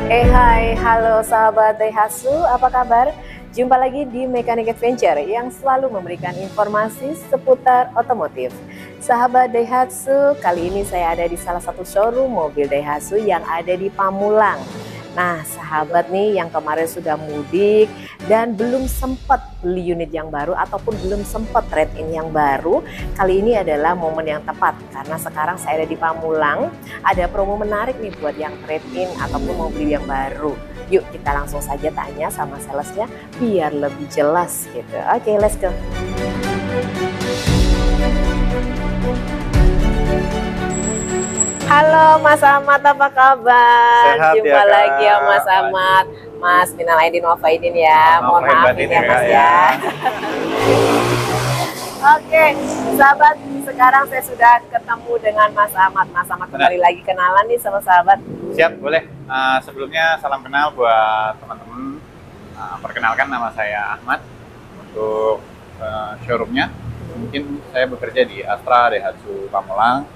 Hai, halo sahabat Daihatsu, apa kabar? Jumpa lagi di Mechanic Adventure yang selalu memberikan informasi seputar otomotif. Sahabat Daihatsu, kali ini saya ada di salah satu showroom mobil Daihatsu yang ada di Pamulang. Nah, sahabat nih yang kemarin sudah mudik dan belum sempat beli unit yang baru ataupun belum sempat trade-in yang baru, kali ini adalah momen yang tepat karena sekarang saya ada di Pamulang. Ada promo menarik nih buat yang trade-in ataupun mau beli yang baru. Yuk kita langsung saja tanya sama salesnya biar lebih jelas gitu. Oke, let's go. Halo Mas Ahmad, apa kabar? Sehat Jumpa ya, Kak. lagi ya Mas Ahmad. Mas, minal aidin wal faidin ya. Mohon maafin ya Mas ya. Oke, sahabat, sekarang saya sudah ketemu dengan Mas Ahmad. Mas Ahmad kembali lagi kenalan nih sama sahabat. Siap, boleh. Sebelumnya salam kenal buat teman-teman. Perkenalkan, nama saya Ahmad. Untuk showroomnya, mungkin saya bekerja di Astra Daihatsu Pamulang.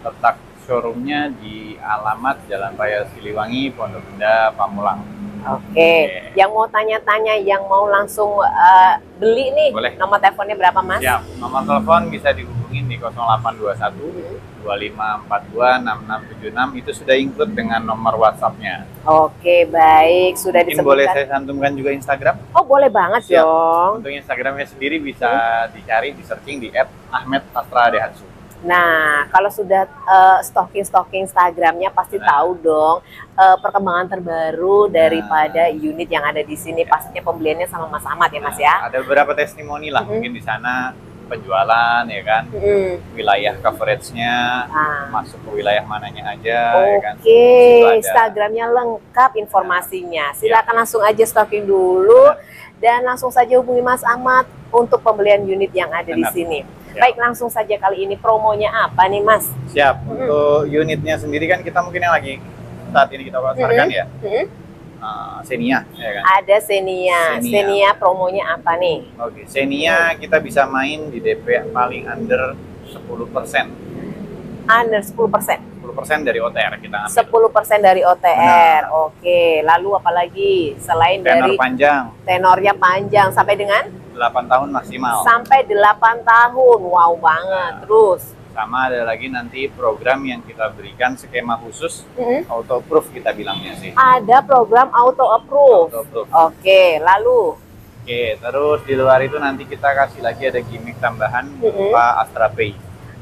Letak showroomnya di alamat Jalan Raya Siliwangi, Pondok Indah, Pamulang. Oke, yang mau tanya-tanya, yang mau langsung beli nih, boleh. Nomor teleponnya berapa Mas? Siap, nomor telepon bisa dihubungin di 0821 2542 6676. Itu sudah include dengan nomor WhatsApp-nya. Oke, baik, sudah Mungkin disebutkan. boleh saya cantumkan juga Instagram? Oh, boleh banget. Siap. Dong. Untuk Instagramnya sendiri bisa dicari, di searching di @ahmed_astra_daihatsu. Nah, kalau sudah stalking Instagramnya pasti tahu dong perkembangan terbaru daripada unit yang ada di sini. Pastinya pembeliannya sama Mas Ahmad ya Mas ya. Ada beberapa testimoni lah, mungkin di sana penjualan ya kan, wilayah coveragenya, masuk ke wilayah mananya aja. Ya kan? Oke, Instagramnya lengkap informasinya. Silakan langsung aja stalking dulu dan langsung saja hubungi Mas Ahmad untuk pembelian unit yang ada di sini. Baik, langsung saja kali ini promonya apa nih Mas? Siap, untuk unitnya sendiri kan kita mungkin yang lagi saat ini kita pasarkan ya. Xenia, ya kan? Ada Xenia. Xenia promonya apa nih? Oke, Xenia kita bisa main di DP paling under 10%. Under 10%? 10% dari OTR kita ambil. 10% dari OTR. Oke, lalu apalagi selain Tenor dari panjang? Tenornya panjang sampai dengan? 8 tahun maksimal. Sampai 8 tahun, wow banget. Terus? Sama ada lagi nanti program yang kita berikan skema khusus, auto approve kita bilangnya sih. Ada program auto approve. Oke, lalu? Oke, terus di luar itu nanti kita kasih lagi ada gimmick tambahan berupa Astra Pay.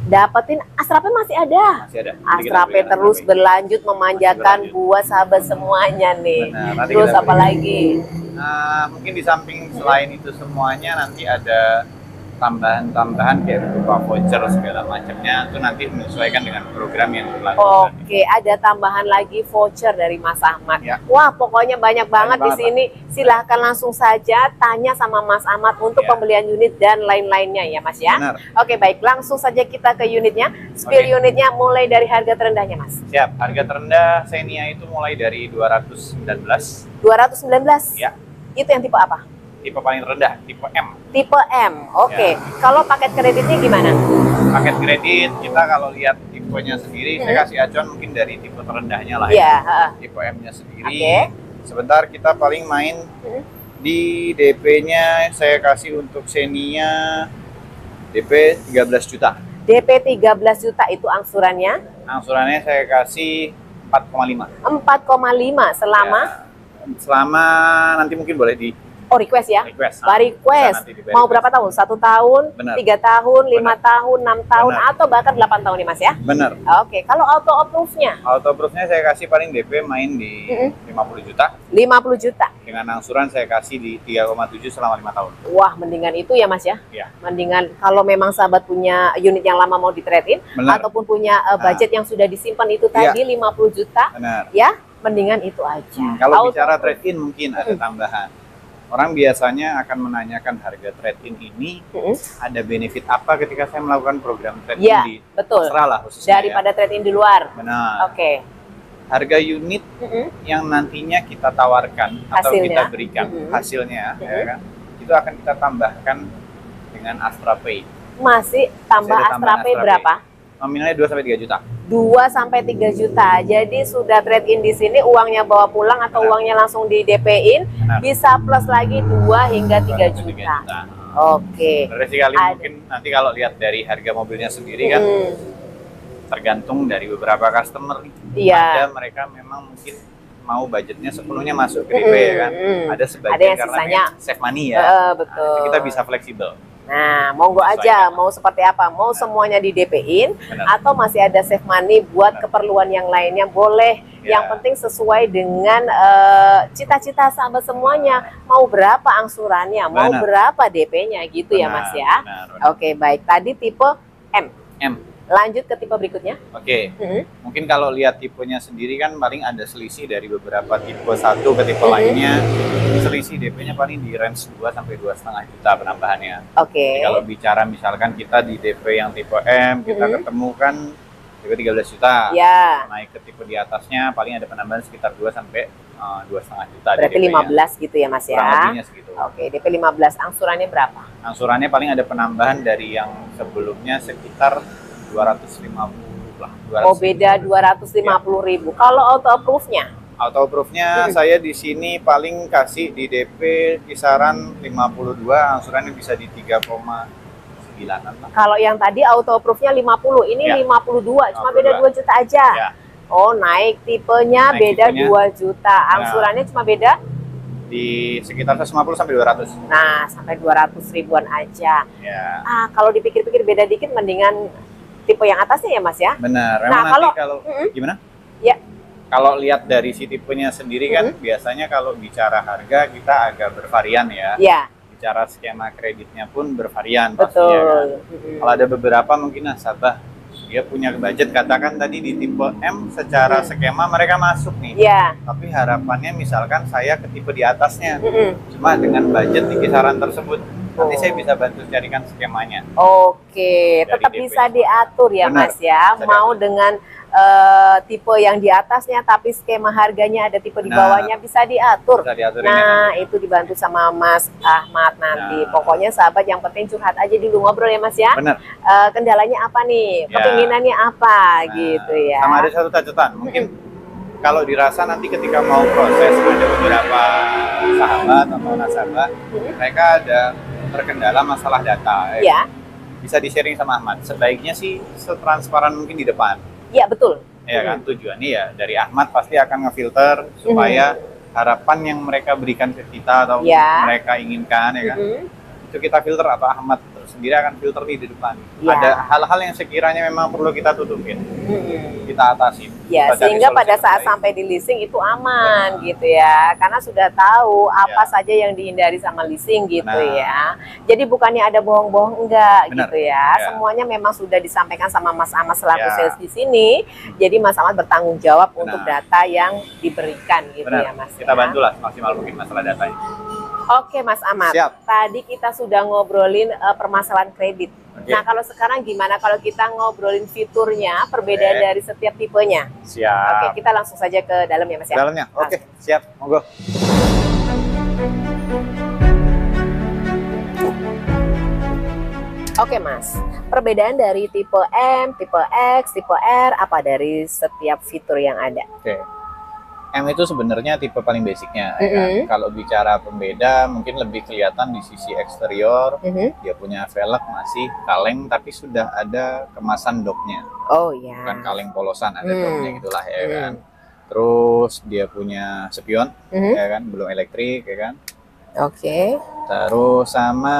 Dapetin Astra Pay masih ada. Masih ada. Astra Pay terus berlanjut memanjakan buat sahabat semuanya nih. Benar, terus apa lagi? Mungkin di samping selain itu semuanya nanti ada tambahan-tambahan kayak berupa voucher segala macamnya, itu nanti menyesuaikan dengan program yang berlaku. Oke, ada tambahan lagi voucher dari Mas Ahmad. Ya. Wah, pokoknya banyak banget di sini. Silahkan langsung saja tanya sama Mas Ahmad untuk pembelian unit dan lain-lainnya ya Mas ya. Benar. Oke, baik, langsung saja kita ke unitnya. Spill unitnya mulai dari harga terendahnya Mas. Siap, harga terendah Xenia itu mulai dari 219. 219? Ya. Itu yang tipe apa? Tipe paling rendah, tipe M. Tipe M, oke. Kalau paket kreditnya gimana? Paket kredit kita kalau lihat tipenya sendiri, saya kasih acuan mungkin dari tipe terendahnya lah Tipe M-nya sendiri. Sebentar kita paling main di DP-nya saya kasih untuk Xenia DP 13 juta. DP 13 juta itu angsurannya? Angsurannya saya kasih 4,5. 4,5 selama? Ya, selama nanti mungkin boleh di request ya? Request. Mau berapa tahun? 1 tahun, 3 tahun, 5 tahun, 6 tahun, atau bahkan 8 tahun nih Mas ya? Bener. Oke, kalau auto approve-nya? Auto approve-nya saya kasih paling DP main di 50 juta. 50 juta? Dengan angsuran saya kasih di 3,7 selama 5 tahun. Wah, mendingan itu ya Mas ya? Iya. Mendingan kalau memang sahabat punya unit yang lama mau di trade-in, ataupun punya budget yang sudah disimpan itu tadi 50 juta. Benar. Ya, mendingan itu aja. Kalau bicara trade-in mungkin ada tambahan. Orang biasanya akan menanyakan harga trade-in ini ada benefit apa ketika saya melakukan program trade-in di Astra lah khususnya daripada trade-in di luar. Benar. Oke. Harga unit yang nantinya kita tawarkan atau kita berikan hasilnya, ya kan, itu akan kita tambahkan dengan Astra Pay. Masih tambah Astra Pay berapa? Nominalnya 2 sampai 3 juta. 2 sampai 3 juta. Jadi sudah trade in di sini, uangnya bawa pulang atau uangnya langsung di DP-in, bisa plus lagi 2 hingga 3 juta. Oke. Berarti kali mungkin nanti kalau lihat dari harga mobilnya sendiri kan tergantung dari beberapa customer nih. Iya. Ada mereka memang mungkin mau budgetnya sepenuhnya masuk ke DP ya kan. Ada sebagian ada yang karena sisanya save money ya. betul. Nah, kita bisa fleksibel. Nah, monggo aja mau seperti apa, mau semuanya di DP-in atau masih ada save money buat keperluan yang lainnya boleh. Yang penting sesuai dengan cita-cita sahabat semuanya, mau berapa angsurannya, mau berapa DP-nya gitu ya Mas ya. Oke, baik. Tadi tipe M. Lanjut ke tipe berikutnya. Oke. Mungkin kalau lihat tipenya sendiri kan paling ada selisih dari beberapa tipe satu ke tipe lainnya. Selisih DP-nya paling di range 2 sampai 2,5 juta penambahannya. Oke. Kalau bicara misalkan kita di DP yang tipe M, kita ketemu kan tipe 13 juta. Ya. Naik ke tipe di atasnya paling ada penambahan sekitar 2 sampai 2,5 juta. Berarti 15 gitu ya Mas ya. Kurang lebihnya segitu. Oke, DP 15 angsurannya berapa? Angsurannya paling ada penambahan dari yang sebelumnya sekitar 250 lah. 200. Oh, beda 250.000. Kalau auto approve-nya? Auto approve-nya saya di sini paling kasih di DP kisaran 52, angsurannya bisa di 3,9-an lah. Kalau yang tadi auto approve-nya 50, ini 52, cuma beda 2 juta aja. Oh, naik tipenya beda 2 juta. Angsurannya cuma beda di sekitar 150 sampai 200. Nah, sampai 200 ribuan aja. Kalau dipikir-pikir beda dikit mendingan tipe yang atasnya ya Mas ya. Benar. Nah, nanti kalau gimana? Ya. Kalau lihat dari si tipenya sendiri kan biasanya kalau bicara harga kita agak bervarian ya. Iya. Bicara skema kreditnya pun bervarian pastinya kan. Kalau ada beberapa mungkin nasabah dia punya budget, katakan tadi di tipe M secara skema mereka masuk nih. Iya. Tapi harapannya misalkan saya ke tipe di atasnya. Cuma dengan budget di kisaran tersebut. Nanti saya bisa bantu carikan skemanya. Oke, tetap bisa diatur ya Mas ya. Mau dengan tipe yang di atasnya tapi skema harganya ada tipe di bawahnya bisa diatur. Nah, itu dibantu sama Mas Ahmad nanti. Pokoknya sahabat yang penting curhat aja dulu, ngobrol ya Mas ya. Benar. Kendalanya apa nih? Kepinginannya apa gitu ya. Sama ada satu catatan, mungkin kalau dirasa nanti ketika mau proses ada beberapa sahabat atau nasabah mereka ada terkendala masalah data bisa di-sharing sama Ahmad. Sebaiknya sih setransparan mungkin di depan. Iya, betul. Ya kan, tujuannya ya dari Ahmad pasti akan ngefilter supaya harapan yang mereka berikan ke kita atau mereka inginkan ya kan. Itu kita filter atau Ahmad sendiri akan filter di depan. Ada hal-hal yang sekiranya memang perlu kita tutupin. Kita atasi. Ya, sehingga pada saat sampai di leasing itu aman gitu ya. Karena sudah tahu apa saja yang dihindari sama leasing gitu ya. Jadi bukannya ada bohong-bohong enggak gitu ya. Semuanya memang sudah disampaikan sama Mas Ahmad selaku sales di sini. Jadi Mas Ahmad bertanggung jawab untuk data yang diberikan gitu ya Mas. Kita bantulah maksimal mungkin masalah datanya. Oke Mas Ahmad, tadi kita sudah ngobrolin permasalahan kredit. Nah kalau sekarang gimana kalau kita ngobrolin fiturnya, perbedaan dari setiap tipenya? Siap. Oke, kita langsung saja ke dalam ya Mas ya? Dalamnya, oke, siap, monggo. Oke Mas, perbedaan dari tipe M, tipe X, tipe R, apa dari setiap fitur yang ada? Oke. M itu sebenarnya tipe paling basicnya ya kan? Kalau bicara pembeda mungkin lebih kelihatan di sisi eksterior. Dia punya velg masih kaleng tapi sudah ada kemasan doknya. Oh iya. Bukan kaleng polosan, ada doknya gitulah ya kan. Terus dia punya spion ya kan, belum elektrik ya kan. Oke. Terus sama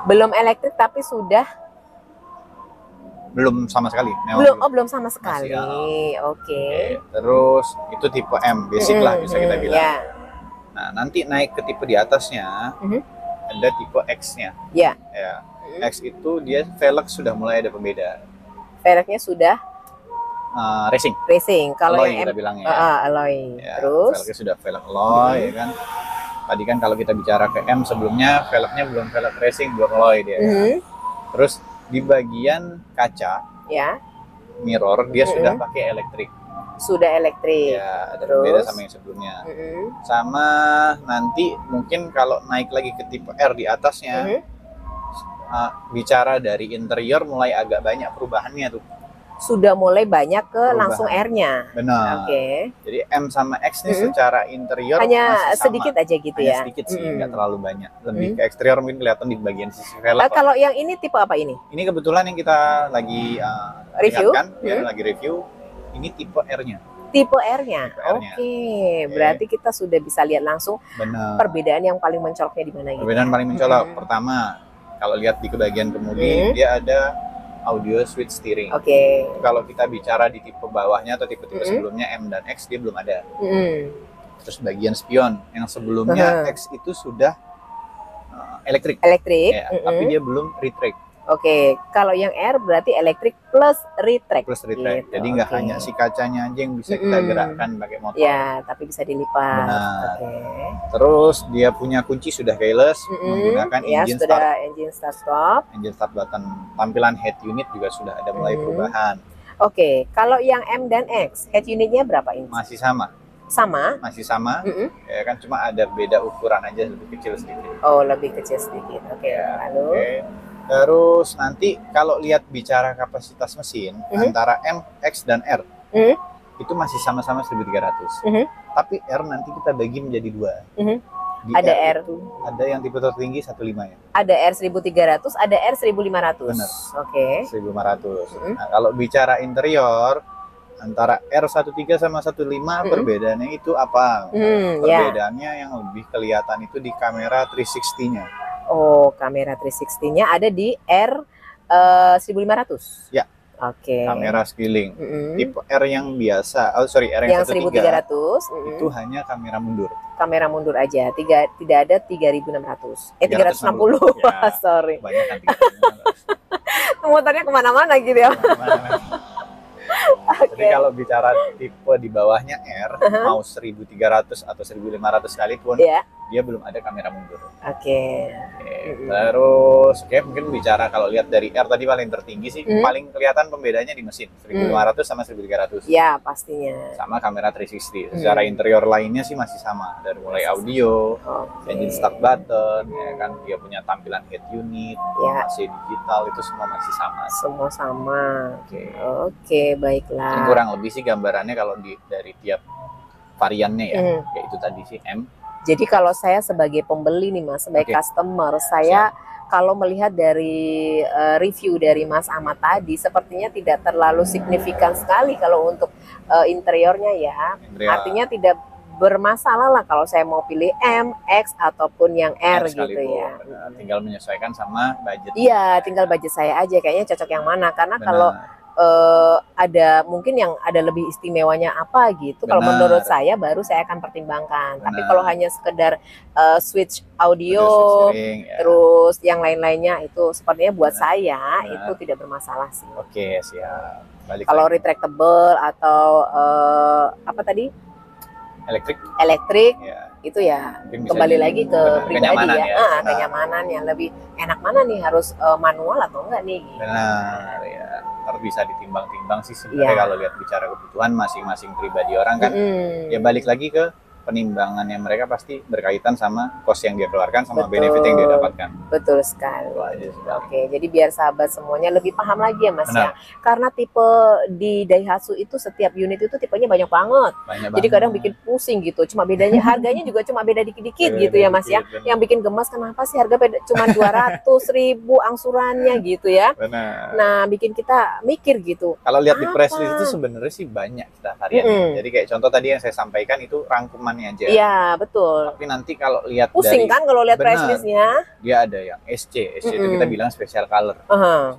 belum elektrik tapi sudah belum sama sekali. Belum sama sekali. Oke. Terus itu tipe M, basic lah bisa kita bilang. Nah, nanti naik ke tipe di atasnya, ada tipe X-nya. Ya. X itu dia velg sudah mulai ada pembeda. Velgnya sudah racing. Kalau alloy yang kita bilangnya. Alloy. Ya, terus velgnya sudah velg alloy ya kan. Tadi kan kalau kita bicara ke M sebelumnya velgnya belum velg racing, belum alloy dia. Terus di bagian kaca, mirror dia sudah pakai elektrik. Sudah elektrik. Ya, ada beda sama yang sebelumnya. Sama nanti mungkin kalau naik lagi ke tipe R di atasnya, bicara dari interior mulai agak banyak perubahannya tuh. sudah mulai banyak ke Perubahan. langsung R-nya. Benar. Oke. Jadi M sama X nih secara interior Hanya masih sama. sedikit aja gitu Hanya ya. sedikit sih, nggak terlalu banyak. Lebih ke eksterior mungkin kelihatan di bagian sisi velg. Kalau yang ini tipe apa ini? Ini kebetulan yang kita lagi Review? lihat kan, ya, lagi review. Ini tipe R-nya. Tipe R-nya. Tipe R-nya. Oke, berarti kita sudah bisa lihat langsung Benar. perbedaan yang paling mencoloknya di mana gitu. Perbedaan paling mencolok. Pertama, kalau lihat di bagian kemudi, dia ada audio switch steering. Oke. Kalau kita bicara di tipe bawahnya atau tipe-tipe sebelumnya M dan X, dia belum ada. Terus bagian spion yang sebelumnya X itu sudah elektrik. Ya, tapi dia belum retract. Oke, kalau yang R berarti elektrik plus retract. Plus retract. Gitu, jadi nggak hanya si kacanya aja yang bisa kita gerakkan pakai motor. Ya, tapi bisa dilipat. Benar. Oke. Terus dia punya kunci sudah keyless, menggunakan engine sudah start. engine start stop. Engine start button. Tampilan head unit juga sudah ada mulai perubahan. Oke, kalau yang M dan X, head unitnya berapa inch? Masih sama. Sama? Masih sama. Ya kan, cuma ada beda ukuran aja, lebih kecil sedikit. Oh, lebih kecil sedikit. Oke, lalu. Oke. Terus nanti kalau lihat bicara kapasitas mesin antara M, X, dan R itu masih sama-sama 1300. Tapi R nanti kita bagi menjadi dua. Di Ada R. itu ada yang tipe tertinggi 15 ya. Ada R 1300, ada R 1500. Benar. Oke. 1500. Nah, kalau bicara interior antara R13 sama 15 perbedaannya itu apa? Perbedaannya yang lebih kelihatan itu di kamera 360-nya. Oh, kamera 360-nya ada di R 1500. Ya. Oke. Kamera skilling. Tipe R yang biasa, R yang 1300 itu hanya kamera mundur. Kamera mundur aja, tidak ada 3600. 360. Ya, sorry. Banyak kan 360. Motornya kemana-mana gitu ya. Jadi kalau bicara tipe di bawahnya R, mau 1300 atau 1500 sekalipun, dia belum ada kamera mundur. Oke. Terus, mungkin bicara kalau lihat dari R tadi paling tertinggi sih, paling kelihatan pembedanya di mesin 1500 sama 1300. Ya, pastinya. Sama kamera 360. Secara interior lainnya sih masih sama, dari mulai audio, engine start button, ya kan, dia punya tampilan head unit, masih digital, itu semua masih sama. Semua sama. Oke, baiklah. Ini kurang lebih sih gambarannya kalau dari tiap variannya ya, yaitu tadi sih M. Jadi kalau saya sebagai pembeli nih Mas, sebagai customer, saya kalau melihat dari review dari Mas Ahmad tadi, sepertinya tidak terlalu signifikan sekali kalau untuk interiornya ya. Artinya tidak bermasalah lah kalau saya mau pilih M, X ataupun yang R gitu ya. Tinggal menyesuaikan sama budget. Iya, tinggal budget saya aja kayaknya cocok yang mana. Karena kalau ada mungkin yang ada lebih istimewanya apa gitu. Kalau menurut saya baru saya akan pertimbangkan. Tapi kalau hanya sekedar switch audio, terus yang lain-lainnya itu sepertinya buat saya itu tidak bermasalah sih. Oke, siap. Kalau retractable atau apa tadi? Elektrik itu ya kembali lagi ke pribadi ya. Kenyamanan yang lebih enak mana nih, harus manual atau enggak nih? Benar ya. Ntar bisa ditimbang-timbang sih sebenarnya kalau lihat bicara kebutuhan masing-masing pribadi orang kan. Ya balik lagi ke penimbangannya, mereka pasti berkaitan sama cost yang dia keluarkan sama benefit yang dia dapatkan. Betul sekali. Oke, jadi biar sahabat semuanya lebih paham lagi ya Mas ya. Karena tipe di Daihatsu itu setiap unit itu tipenya banyak banget. Jadi kadang bikin pusing gitu. Cuma bedanya harganya juga cuma beda dikit-dikit gitu ya Mas ya. Yang bikin gemas kenapa sih harga beda cuma 200.000 angsurannya gitu ya. Nah, bikin kita mikir gitu. Kalau lihat di press list itu sebenarnya sih banyak kita varian. Jadi kayak contoh tadi yang saya sampaikan itu rangkuman aja. Iya, betul. Tapi nanti kalau lihat pusing kan kalau lihat price list-nya. Dia ada yang SC itu kita bilang special color.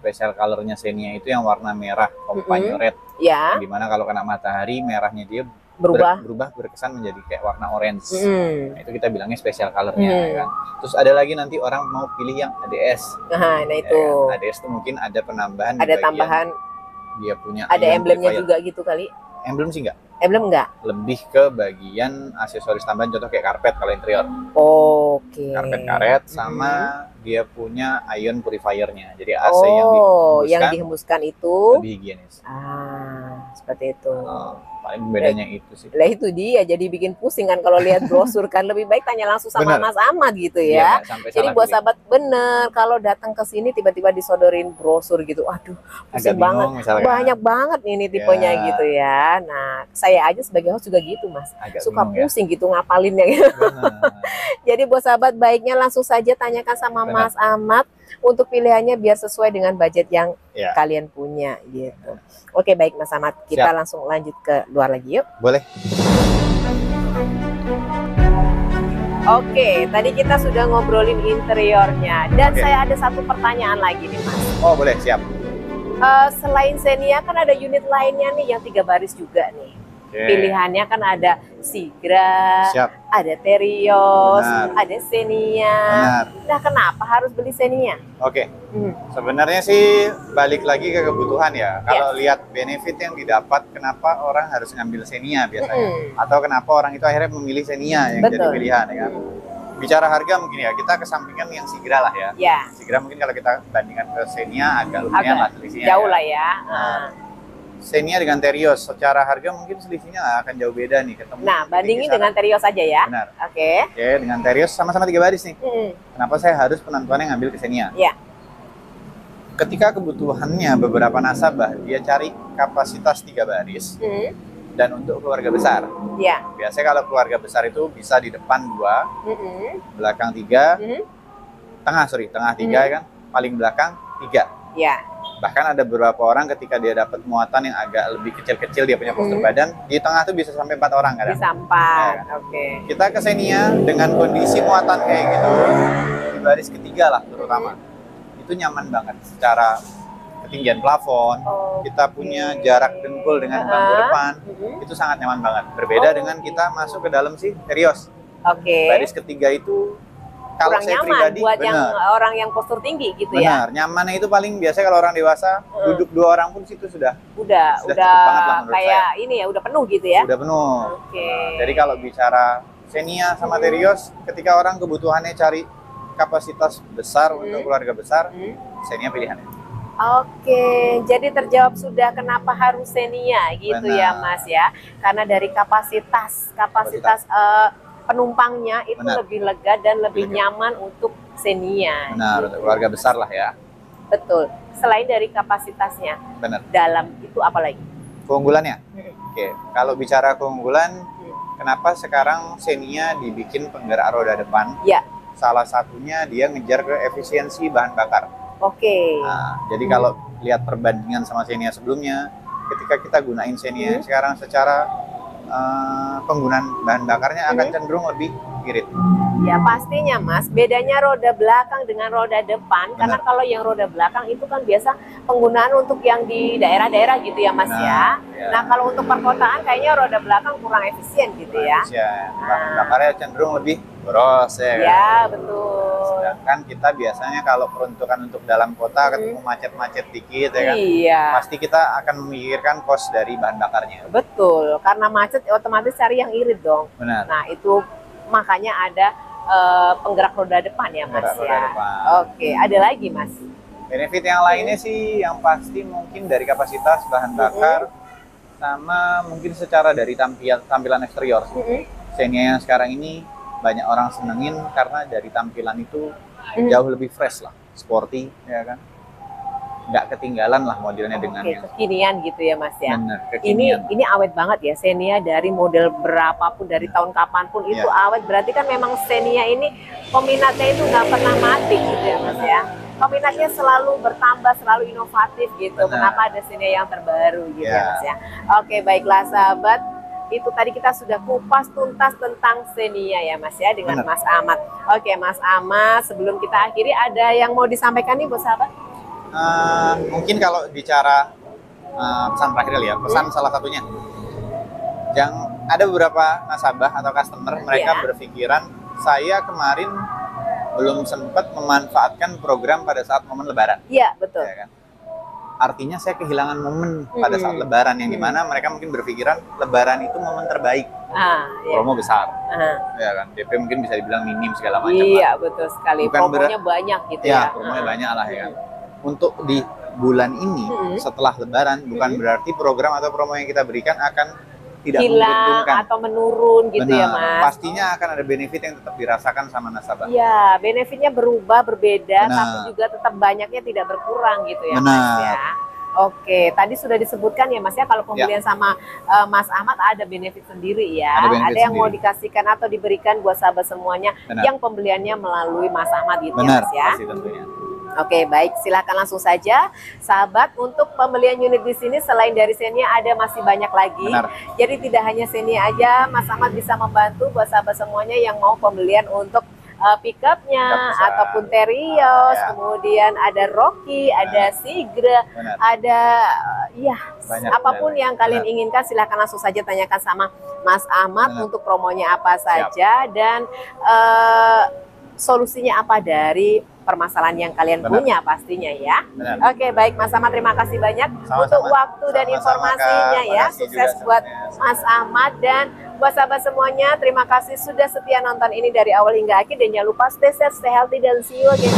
Special colornya Xenia itu yang warna merah, companion red. Ya. Dimana kalau kena matahari merahnya dia berubah berkesan menjadi kayak warna orange. Nah, itu kita bilangnya special colornya kan. Terus ada lagi nanti orang mau pilih yang ADS. Nah itu. Ya, ADS itu mungkin ada penambahan. Ada tambahan. Dia punya. Ada emblemnya juga gitu kali. Emblem sih enggak. Emblem enggak? Lebih ke bagian aksesoris tambahan, contoh kayak karpet kalau interior. Oke. Karpet karet sama dia punya ion purifiernya. Jadi AC yang dihembuskan itu lebih higienis. seperti itu. Paling bedanya itu sih. Lah itu dia, jadi bikin pusing kan kalau lihat brosur kan. Lebih baik tanya langsung sama Bener. Mas Ahmad gitu Iya, ya. nggak sampai Jadi salah buat pilih. sahabat bener, kalau datang ke sini tiba-tiba disodorin brosur gitu, aduh Agak pusing bingung banget. misalkan. Banyak banget ini tipenya Ya. gitu ya. Nah, saya aja sebagai host juga gitu Mas. Agak Suka bingung ya. pusing gitu ngapalinnya. Bener. Jadi buat sahabat baiknya langsung saja tanyakan sama Benar. Mas Ahmad untuk pilihannya biar sesuai dengan budget yang Ya. kalian punya gitu. Oke baik Mas Ahmad, kita Siap. langsung lanjut ke luar lagi yuk. Boleh. Oke, tadi kita sudah ngobrolin interiornya dan Oke. saya ada satu pertanyaan lagi nih Mas. Oh boleh, siap. Selain Xenia kan ada unit lainnya nih yang 3 baris juga nih. Oke. Pilihannya kan ada Sigra, Siap. ada Terios, Benar. ada Xenia. Benar. Nah, kenapa harus beli Xenia? Oke. Hmm. Sebenarnya sih balik lagi ke kebutuhan ya. Kalau lihat benefit yang didapat, kenapa orang harus ngambil Xenia biasanya? Atau kenapa orang itu akhirnya memilih Xenia yang jadi Betul. pilihan ya kan? Bicara harga mungkin ya, kita kesampingkan yang Sigra lah ya. Ya, Sigra mungkin kalau kita bandingkan ke Xenia agak lumayan lah selisihnya. jauh ya. lah ya. Xenia dengan Terios secara harga mungkin selisihnya nggak akan jauh beda nih ketemu. Nah, di bandingin kisaran. dengan Terios aja ya. Benar. Oke. Oke, dengan Terios sama-sama 3 baris nih. Hmm. Kenapa saya harus penentuannya ngambil ke Xenia? Ya. Ketika kebutuhannya beberapa nasabah dia cari kapasitas 3 baris Hmm. dan untuk keluarga besar. Ya. Biasanya kalau keluarga besar itu bisa di depan 2, Hmm. belakang 3, Hmm. tengah 3 kan, paling belakang 3. Ya. Bahkan ada beberapa orang ketika dia dapat muatan yang agak lebih kecil-kecil dia punya postur badan, di tengah tuh bisa sampai 4 orang kadang. Bisa 4. Ya. Oke. Kita ke Xenia dengan kondisi muatan kayak gitu di baris ketiga lah terutama. Itu nyaman banget secara ketinggian plafon. Kita punya jarak dengkul dengan bangku depan. Itu sangat nyaman banget. Berbeda dengan kita masuk ke dalam si Terios. Oke. Baris ketiga itu kalau Kurang saya nyaman pribadi buat yang benar. orang yang postur tinggi gitu ya. Benar, nyamannya itu paling biasa kalau orang dewasa duduk 2 orang pun situ sudah Udah cukup banget lah menurut kayak ini ya, udah penuh gitu ya. udah penuh. Oke. Jadi kalau bicara Xenia sama Terios, ketika orang kebutuhannya cari kapasitas besar untuk keluarga besar, Xenia pilihannya. Oke, jadi terjawab sudah kenapa harus Xenia gitu ya Benar. Mas ya. Karena dari kapasitas penumpangnya itu Benar. lebih lega dan lebih Lega. nyaman untuk Xenia. Benar, untuk keluarga besar lah ya. Betul. Selain dari kapasitasnya, Benar. dalam itu apa lagi? Keunggulannya? Oke, kalau bicara keunggulan, kenapa sekarang Xenia dibikin penggerak roda depan? Ya. Salah satunya dia ngejar ke efisiensi bahan bakar. Oke. Nah, jadi kalau lihat perbandingan sama Xenia sebelumnya, ketika kita gunain Xenia sekarang secara penggunaan bahan bakarnya akan cenderung lebih irit. Ya pastinya Mas, bedanya roda belakang dengan roda depan. Karena kalau yang roda belakang itu kan biasa penggunaan untuk yang di daerah-daerah gitu ya Mas ya. Nah kalau untuk perkotaan kayaknya roda belakang kurang efisien gitu ya. Bahan bakarnya cenderung lebih boros ya kan? Ya betul. Sedangkan kita biasanya kalau peruntukan untuk dalam kota ketemu macet-macet dikit ya kan, Iya. pasti kita akan memikirkan cost dari bahan bakarnya. Betul, karena macet otomatis cari yang irit dong. Benar. Nah itu makanya ada penggerak roda depan ya Mas Penggerak roda ya. depan. Oke, ada lagi Mas? Benefit yang lainnya sih yang pasti mungkin dari kapasitas bahan bakar sama mungkin secara dari tampilan eksterior. Xenia yang sekarang ini banyak orang senengin karena dari tampilan itu jauh lebih fresh lah, sporty ya kan. Nggak ketinggalan lah modelnya dengan Oke, yang kekinian gitu ya Mas ya. bener, kekinian. Ini awet banget ya Xenia, dari model berapapun, dari tahun kapanpun itu awet. Berarti kan memang Xenia ini peminatnya itu nggak pernah mati gitu ya Mas ya. Peminatnya selalu bertambah, selalu inovatif gitu. Benar. Kenapa ada Xenia yang terbaru gitu ya Ya. Mas ya. Oke, baiklah sahabat. Itu tadi kita sudah kupas tuntas tentang Xenia ya Mas ya dengan Benar. Mas Ahmad. Oke Mas Ahmad, sebelum kita akhiri ada yang mau disampaikan nih buat sahabat? Mungkin kalau bicara pesan terakhir kali ya, pesan salah satunya. Yang ada beberapa nasabah atau customer mereka berpikiran saya kemarin belum sempat memanfaatkan program pada saat momen Lebaran. Iya betul. Ya kan? Artinya saya kehilangan momen pada saat Lebaran yang dimana mereka mungkin berpikiran Lebaran itu momen terbaik, promo besar, ya kan? DP mungkin bisa dibilang minim segala macam. Iya lah. betul sekali. Bukan Promonya banyak gitu Ya, ya. promonya banyak lah ya kan. Untuk bulan ini setelah Lebaran bukan berarti program atau promo yang kita berikan akan tidak hilang menguntungkan atau menurun gitu ya Mas. Pastinya akan ada benefit yang tetap dirasakan sama nasabah. Ya, benefitnya berubah, berbeda, Benar. tapi juga tetap banyaknya tidak berkurang gitu ya Benar. Mas ya. Oke, tadi sudah disebutkan ya Mas ya, kalau pembelian sama Mas Ahmad ada benefit sendiri ya. Ada yang mau dikasihkan atau diberikan buat sahabat semuanya. Benar. Yang pembeliannya melalui Mas Ahmad gitu Benar, ya Mas ya. pasti tentunya. Oke, baik, silahkan langsung saja sahabat. Untuk pembelian unit di sini selain dari Xenia ada masih banyak lagi. Benar. Jadi tidak hanya Xenia aja, Mas Ahmad bisa membantu buat sahabat semuanya yang mau pembelian untuk pickupnya ataupun Terios, kemudian ada Rocky, ada Sigra, ada banyak, apapun yang kalian inginkan silahkan langsung saja tanyakan sama Mas Ahmad untuk promonya apa saja dan solusinya apa dari permasalahan yang kalian punya pastinya ya. Oke, baik Mas Ahmad, terima kasih banyak untuk waktu dan informasinya ya. Sukses buat Mas Ahmad dan buat sahabat semuanya. Terima kasih sudah setia nonton ini dari awal hingga akhir dan jangan lupa stay safe, stay healthy dan see you again.